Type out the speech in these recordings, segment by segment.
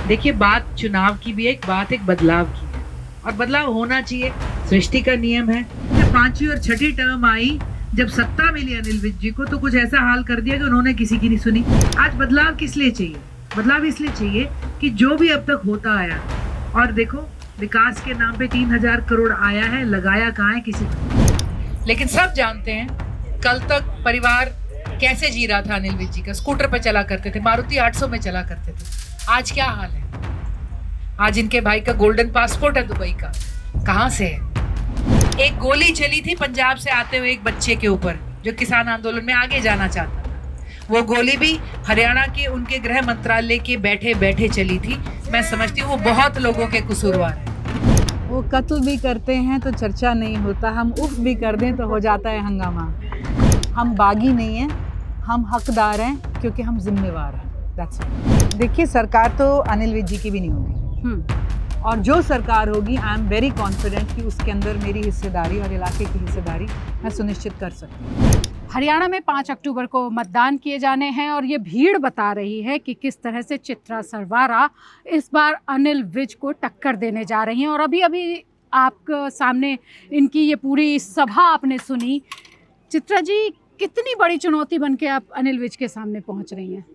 देखिए, बात चुनाव की भी है, एक बात एक बदलाव की है और बदलाव होना चाहिए, सृष्टि का नियम है। जब पांचवी और छठी टर्म आई, जब सत्ता मिली अनिल विज जी को, तो कुछ ऐसा हाल कर दिया कि उन्होंने किसी की नहीं सुनी। आज बदलाव किस लिए चाहिए? बदलाव इसलिए चाहिए कि जो भी अब तक होता आया, और देखो विकास के नाम पे 3,000 करोड़ आया है, लगाया कहाँ है किसी को। लेकिन सब जानते हैं कल तक परिवार कैसे जी रहा था। अनिल विज जी का स्कूटर पे चला करते थे, मारुति 800 में चला करते थे। आज क्या हाल है? आज इनके भाई का गोल्डन पासपोर्ट है दुबई का, कहां से है? एक गोली चली थी पंजाब से आते हुए एक बच्चे के ऊपर, जो किसान आंदोलन में आगे जाना चाहता था। वो गोली भी हरियाणा के उनके गृह मंत्रालय के बैठे बैठे चली थी। मैं समझती हूँ वो बहुत लोगों के कसूरवार है। वो कत्ल भी करते हैं तो चर्चा नहीं होता, हम उफ भी कर दें तो हो जाता है हंगामा। हम बागी नहीं हैं, हम हकदार हैं क्योंकि हम जिम्मेवार हैं। That's it। देखिए, सरकार तो अनिल विज जी की भी नहीं होगी, और जो सरकार होगी आई एम वेरी कॉन्फिडेंट कि उसके अंदर मेरी हिस्सेदारी और इलाके की हिस्सेदारी मैं सुनिश्चित कर सकती हूँ। हरियाणा में 5 अक्टूबर को मतदान किए जाने हैं और ये भीड़ बता रही है कि किस तरह से चित्रा सरवारा इस बार अनिल विज को टक्कर देने जा रही हैं। और अभी अभी आपके सामने इनकी ये पूरी सभा आपने सुनी। चित्रा जी, कितनी बड़ी चुनौती बन के आप अनिल विज के सामने पहुंच रही हैं?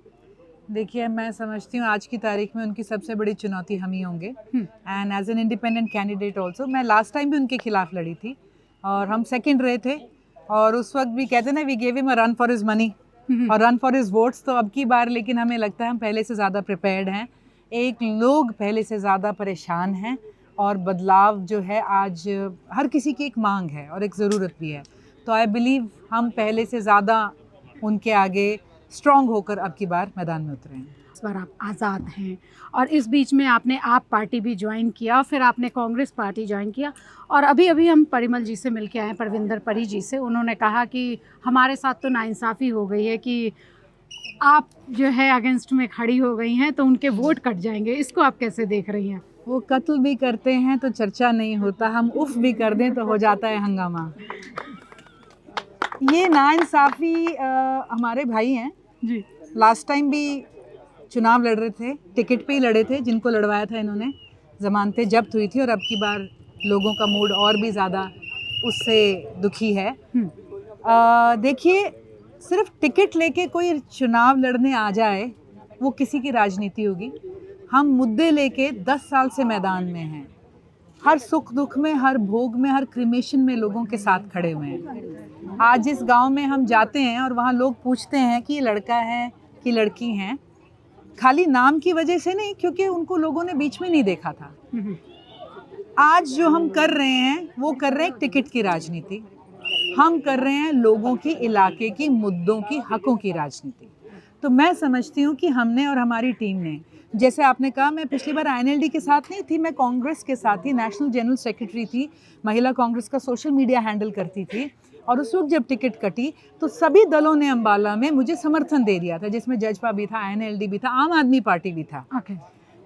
देखिए, मैं समझती हूँ आज की तारीख में उनकी सबसे बड़ी चुनौती हम ही होंगे, and as an independent candidate also. मैं लास्ट टाइम भी उनके खिलाफ लड़ी थी और हम सेकंड रहे थे, और उस वक्त भी कहते ना, we gave him a run for his money और रन फॉर हिज वोट्स। तो अब की बार लेकिन हमें लगता है हम पहले से ज़्यादा प्रिपेयर्ड हैं, एक लोग पहले से ज़्यादा परेशान हैं, और बदलाव जो है आज हर किसी की एक मांग है और एक ज़रूरत भी है। तो आई बिलीव हम पहले से ज़्यादा उनके आगे स्ट्रॉन्ग होकर अब की बार मैदान में उतरे हैं। इस बार आप आज़ाद हैं और इस बीच में आपने आप पार्टी भी ज्वाइन किया, फिर आपने कांग्रेस पार्टी ज्वाइन किया, और अभी अभी हम परिमल जी से मिल के आए हैं, परविंदर परी जी से। उन्होंने कहा कि हमारे साथ तो नाइंसाफ़ी हो गई है कि आप जो है अगेंस्ट में खड़ी हो गई हैं, तो उनके वोट कट जाएंगे। इसको आप कैसे देख रही हैं? वो कत्ल भी करते हैं तो चर्चा नहीं होता, हम उफ भी कर दें तो हो जाता है हंगामा। ये नाइंसाफ़ी हमारे भाई हैं जी। लास्ट टाइम भी चुनाव लड़ रहे थे, टिकट पे ही लड़े थे, जिनको लड़वाया था इन्होंने, ज़मानतें जब्त हुई थी, और अब की बार लोगों का मूड और भी ज़्यादा उससे दुखी है। देखिए, सिर्फ टिकट लेके कोई चुनाव लड़ने आ जाए वो किसी की राजनीति होगी। हम मुद्दे लेके 10 साल से मैदान में हैं, हर सुख दुख में, हर भोग में, हर क्रिमेशन में लोगों के साथ खड़े हुए हैं। आज इस गांव में हम जाते हैं और वहाँ लोग पूछते हैं कि ये लड़का है कि लड़की हैं, खाली नाम की वजह से नहीं, क्योंकि उनको लोगों ने बीच में नहीं देखा था। आज जो हम कर रहे हैं वो कर रहे हैं एक टिकट की राजनीति, हम कर रहे हैं लोगों की, इलाके की, मुद्दों की, हकों की राजनीति। तो मैं समझती हूँ कि हमने और हमारी टीम ने, जैसे आपने कहा, मैं पिछली बार INLD के साथ नहीं थी, मैं कांग्रेस के साथ थी, नेशनल जनरल सेक्रेटरी थी, महिला कांग्रेस का सोशल मीडिया हैंडल करती थी। और उस वक्त जब टिकट कटी तो सभी दलों ने अम्बाला में मुझे समर्थन दे दिया था, जिसमें जजपा भी था, INLD भी था, आम आदमी पार्टी भी था।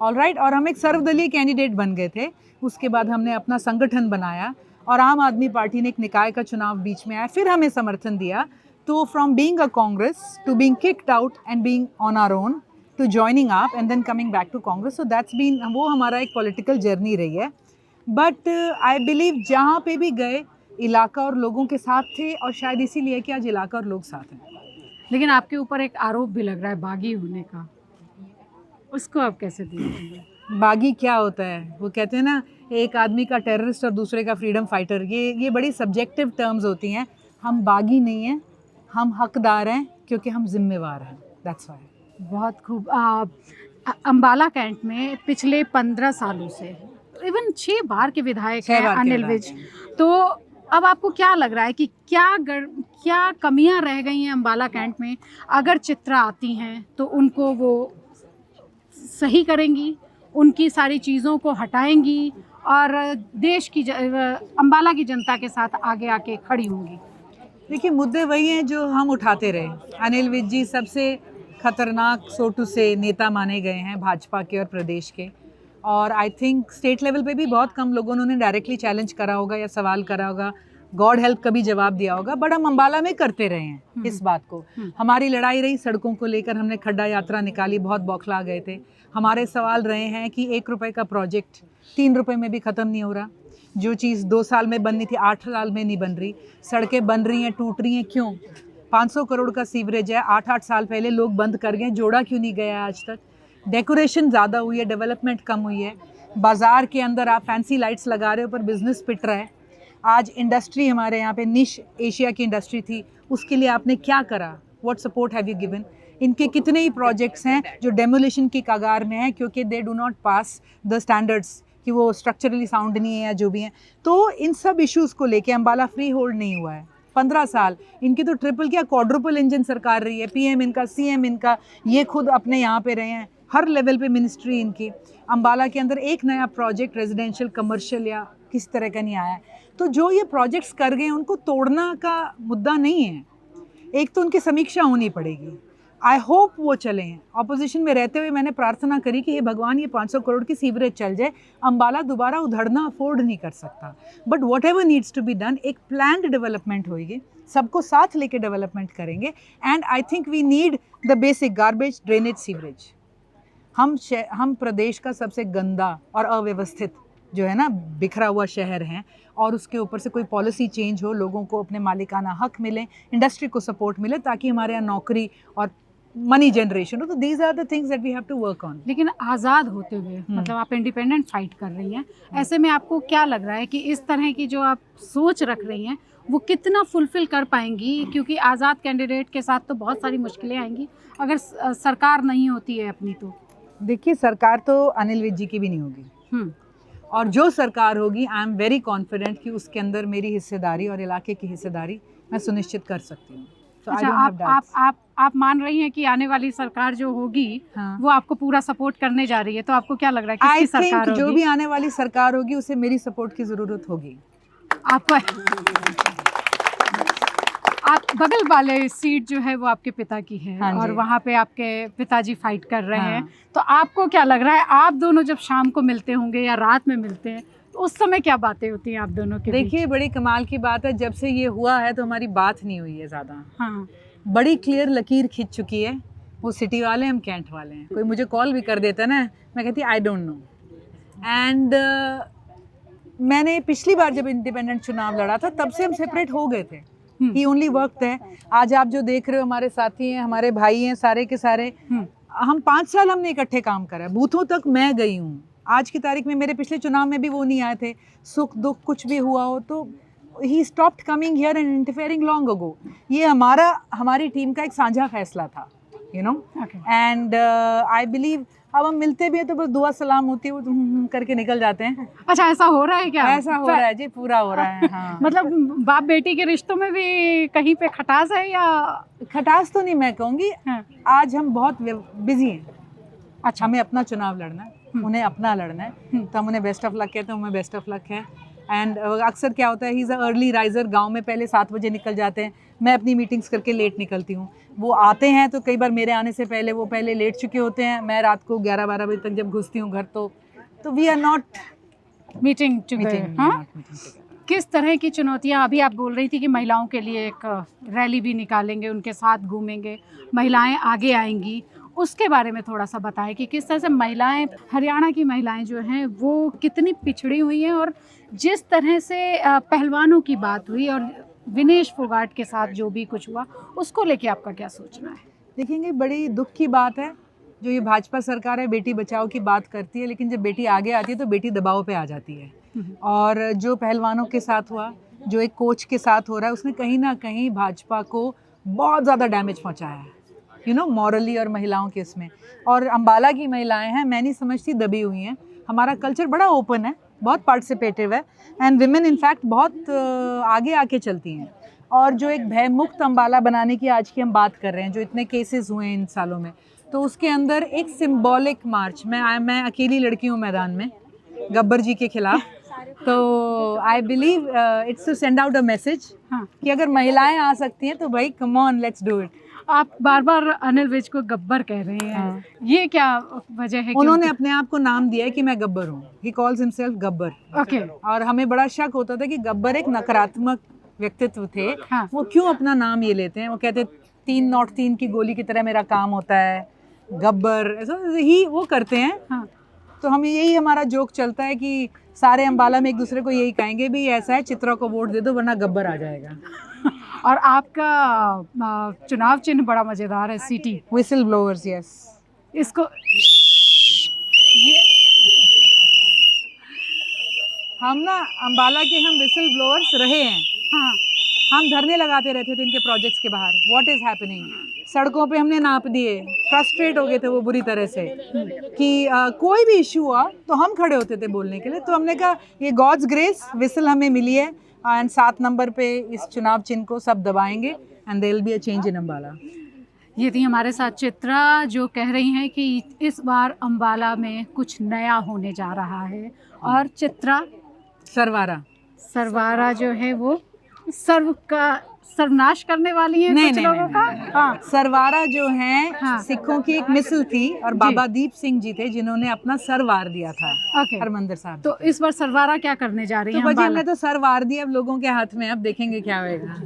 ऑलराइट। और हम एक सर्वदलीय कैंडिडेट बन गए थे। उसके बाद हमने अपना संगठन बनाया और आम आदमी पार्टी ने एक निकाय का चुनाव बीच में आया, फिर हमें समर्थन दिया। तो from being a Congress to being kicked out and being on our own to joining up and then coming back to Congress, so that's been, वो हमारा एक पॉलिटिकल जर्नी रही है। बट आई बिलीव जहाँ पे भी गए इलाका और लोगों के साथ थे, और शायद इसीलिए कि आज इलाका और लोग साथ हैं। लेकिन आपके ऊपर एक आरोप भी लग रहा है बागी होने का, उसको आप कैसे देखते? बागी क्या होता है? वो कहते हैं ना, एक आदमी का टेररिस्ट और दूसरे का फ्रीडम फाइटर, ये बड़ी सब्जेक्टिव टर्म्स होती हैं। हम बागी नहीं हैं, हम हकदार हैं क्योंकि हम जिम्मेवार हैं। That's why. बहुत खूब। अम्बाला कैंट में पिछले 15 सालों से इवन 6 बार के विधायक हैं अनिल विज। तो अब आपको क्या लग रहा है कि क्या कमियां रह गई हैं अम्बाला कैंट में? अगर चित्रा आती हैं तो उनको वो सही करेंगी, उनकी सारी चीज़ों को हटाएंगी और देश की अम्बाला की जनता के साथ आगे आके खड़ी होंगी? देखिए, मुद्दे वही हैं जो हम उठाते रहे। अनिल विज जी सबसे खतरनाक सोटू से नेता माने गए हैं भाजपा के और प्रदेश के, और आई थिंक स्टेट लेवल पे भी बहुत कम लोगों ने डायरेक्टली चैलेंज करा होगा या सवाल करा होगा। गॉड हेल्प कभी जवाब दिया होगा, बट हम अम्बाला में करते रहे हैं इस बात को। हमारी लड़ाई रही सड़कों को लेकर, हमने खड्डा यात्रा निकाली, बहुत बौखला गए थे। हमारे सवाल रहे हैं कि 1 रुपए का प्रोजेक्ट 3 रुपए में भी ख़त्म नहीं हो रहा। जो चीज़ 2 साल में बननी थी 8 साल में नहीं बन रही। सड़कें बन रही हैं, टूट रही हैं, क्यों? 500 करोड़ का सीवरेज है, 8-8 साल पहले लोग बंद कर गए, जोड़ा क्यों नहीं गया आज तक? डेकोरेशन ज़्यादा हुई है, डेवलपमेंट कम हुई है। बाज़ार के अंदर आप फैंसी लाइट्स लगा रहे हो पर बिज़नेस पिट रहा है। आज इंडस्ट्री हमारे यहाँ पे निश एशिया की इंडस्ट्री थी, उसके लिए आपने क्या करा? What support have you given? इनके कितने ही प्रोजेक्ट्स हैं जो डेमोलिशन की कगार में हैं क्योंकि they do not pass the standards, कि वो स्ट्रक्चरली साउंड नहीं है या जो भी हैं। तो इन सब इश्यूज़ को लेके अम्बाला फ्री होल्ड नहीं हुआ है। 15 साल इनकी तो ट्रिपल क्या क्वाड्रुपल इंजन सरकार रही है। पीएम इनका, सीएम इनका, ये खुद अपने यहाँ पे रहे हैं, हर लेवल पे मिनिस्ट्री इनकी। अम्बाला के अंदर एक नया प्रोजेक्ट रेजिडेंशियल, कमर्शियल या किसी तरह का नहीं आया है। तो जो ये प्रोजेक्ट्स कर गए उनको तोड़ना का मुद्दा नहीं है। एक तो उनकी समीक्षा होनी पड़ेगी। आई होप वो चलें। ऑपोजिशन में रहते हुए मैंने प्रार्थना करी कि हे भगवान, ये 500 करोड़ की सीवरेज चल जाए, अम्बाला दोबारा उधड़ना अफोर्ड नहीं कर सकता। But whatever needs to be done, एक प्लान्ड डेवलपमेंट होगी, सबको साथ लेके डेवलपमेंट करेंगे। And I think we need the basic garbage, drainage, sewerage. हम प्रदेश का सबसे गंदा और अव्यवस्थित जो है ना बिखरा हुआ शहर हैं, और उसके ऊपर से कोई पॉलिसी चेंज हो, लोगों को अपने मालिकाना हक मिले, इंडस्ट्री को सपोर्ट मिले, ताकि हमारे यहाँ नौकरी और मनी जनरेशन हो। तो these are the things that we have to work on. लेकिन आज़ाद होते हुए मतलब आप इंडिपेंडेंट फाइट कर रही हैं, ऐसे में आपको क्या लग रहा है कि इस तरह की जो आप सोच रख रही हैं वो कितना फुलफिल कर पाएंगी? क्योंकि आज़ाद कैंडिडेट के साथ तो बहुत सारी मुश्किलें आएंगी अगर सरकार नहीं होती है अपनी। तो देखिए, सरकार तो अनिल विज जी की भी नहीं होगी, और जो सरकार होगी आई एम वेरी कॉन्फिडेंट कि उसके अंदर मेरी हिस्सेदारी और इलाके की हिस्सेदारी मैं सुनिश्चित कर सकती हूँ। So अच्छा, आप मान रही हैं कि आने वाली सरकार जो होगी वो आपको पूरा सपोर्ट करने जा रही है, तो आपको क्या लग रहा है किसकी सरकार होगी? जो भी आने वाली सरकार होगी उसे मेरी सपोर्ट की ज़रूरत होगी। आपको आप बगल वाले सीट जो है वो आपके पिता की है, और वहाँ पे आपके पिताजी फाइट कर रहे हैं, तो आपको क्या लग रहा है, आप दोनों जब शाम को मिलते होंगे या रात में मिलते हैं तो उस समय क्या बातें होती हैं आप दोनों के बीच? देखिए, बड़ी कमाल की बात है, जब से ये हुआ है तो हमारी बात नहीं हुई है ज़्यादा। बड़ी क्लियर लकीर खींच चुकी है। वो सिटी वाले, हम कैंट वाले हैं। कोई मुझे कॉल भी कर देता ना, मैं कहती आई डोंट नो। एंड मैंने पिछली बार जब इंडिपेंडेंट चुनाव लड़ा था तब से हम सेपरेट हो गए थे। ही ओनली वर्क है। आज आप जो देख रहे हो, हमारे साथी हैं, हमारे भाई हैं, सारे के सारे। हम 5 साल हमने इकट्ठे काम करा, बूथों तक मैं गई हूँ। आज की तारीख में मेरे पिछले चुनाव में भी वो नहीं आए थे। सुख दुख कुछ भी हुआ हो तो he stopped coming here and interfering long ago. ये हमारी टीम का एक साझा फैसला था, you know. And I believe अब हम मिलते भी हैं तो बस दुआ सलाम होती है, वो करके निकल जाते हैं। अच्छा, ऐसा हो रहा है क्या? ऐसा हो रहा है जी, पूरा हो रहा है। हाँ। मतलब बाप बेटी के रिश्तों में भी कहीं पे खटास है या? खटास तो नहीं मैं कहूँगी। आज हम बहुत बिजी हैं। अच्छा, हमें अपना चुनाव लड़ना है, उन्हें अपना लड़ना है, तो हम उन्हें बेस्ट ऑफ लक कहते हैं, उन्हें बेस्ट ऑफ लक है। एंड अक्सर क्या होता है, he is a early riser. गांव में पहले 7 बजे निकल जाते हैं, मैं अपनी मीटिंग्स करके लेट निकलती हूँ। वो आते हैं तो कई बार मेरे आने से पहले वो पहले लेट चुके होते हैं। मैं रात को 11-12 बजे तक जब घुसती हूँ घर तो we are not meeting together. किस तरह की चुनौतियाँ, अभी आप बोल रही थी कि महिलाओं के लिए एक रैली भी निकालेंगे, उनके साथ घूमेंगे, महिलाएं आगे आएंगी, उसके बारे में थोड़ा सा बताएं कि किस तरह से महिलाएं, हरियाणा की महिलाएं जो हैं वो कितनी पिछड़ी हुई हैं, और जिस तरह से पहलवानों की बात हुई और विनेश फोगाट के साथ जो भी कुछ हुआ, उसको लेके आपका क्या सोचना है? देखेंगे, बड़ी दुख की बात है जो ये भाजपा सरकार है बेटी बचाओ की बात करती है, लेकिन जब बेटी आगे आती है तो बेटी दबाव पे आ जाती है। और जो पहलवानों के साथ हुआ, जो एक कोच के साथ हो रहा है, उसने कहीं ना कहीं भाजपा को बहुत ज़्यादा डैमेज पहुँचाया है, यू नो, मॉरली और महिलाओं के इसमें। और अम्बाला की महिलाएं हैं, मैं नहीं समझती दबी हुई हैं। हमारा कल्चर बड़ा ओपन है, बहुत पार्टिसिपेटिव है, एंड विमेन इनफैक्ट बहुत आगे आके चलती हैं। और जो एक भयमुक्त अम्बाला बनाने की आज की हम बात कर रहे हैं, जो इतने केसेस हुए हैं इन सालों में, तो उसके अंदर एक सिंबॉलिक मार्च, मैं अकेली लड़की हूँ मैदान में गब्बर जी के खिलाफ, तो I believe it's to send out a message कि अगर महिलाएं आ सकती हैं तो भाई come on, let's do it. आप बार बार अनिल विज को गब्बर कह रहे हैं, ये क्या वजह है? उन्होंने अपने आप को नाम दिया है कि मैं गब्बर हूँ। He calls himself Gabbar. Okay. और हमें बड़ा शक होता था कि गब्बर एक नकारात्मक व्यक्तित्व थे, हाँ। वो क्यों अपना नाम ये लेते हैं? वो कहते 303 की गोली की तरह मेरा काम होता है, गब्बर, ऐसा ही वो करते हैं। हाँ। तो हम यही हमारा जोक चलता है कि सारे अम्बाला में एक दूसरे को यही कहेंगे भी ऐसा है, चित्रा को वोट दे दो वरना गब्बर आ जाएगा। और आपका चुनाव चिन्ह बड़ा मजेदार है, सीटी। Whistle blowers, yes. इसको हम ना अम्बाला के हम विसल ब्लोअर्स रहे हैं। हाँ। हम धरने लगाते रहते थे इनके प्रोजेक्ट्स के बाहर, व्हाट इज हैपनिंग। सड़कों पे हमने नाप दिए, फ्रस्ट्रेट हो गए थे वो बुरी तरह से कि कोई भी इशू हुआ तो हम खड़े होते थे बोलने के लिए। तो हमने कहा ये गॉड्स ग्रेस, विसल हमें मिली है एंड 7 नंबर पे इस चुनाव चिन्ह को सब दबाएंगे and there will be a change in Ambala. ये थी हमारे साथ चित्रा, जो कह रही हैं कि इस बार अम्बाला में कुछ नया होने जा रहा है। और चित्रा सरवारा जो है वो सर्वनाश करने वाली है कुछ लोगों का। हाँ। सरवारा जो है हाँ। सिखों की एक मिसल थी और बाबा दीप सिंह जी थे जिन्होंने अपना सर वार दिया था हरमंदिर साहब। तो इस बार सरवारा क्या करने जा रही है? तो बजी हमने तो सर वार दिया, अब लोगों के हाथ में, अब देखेंगे क्या होएगा।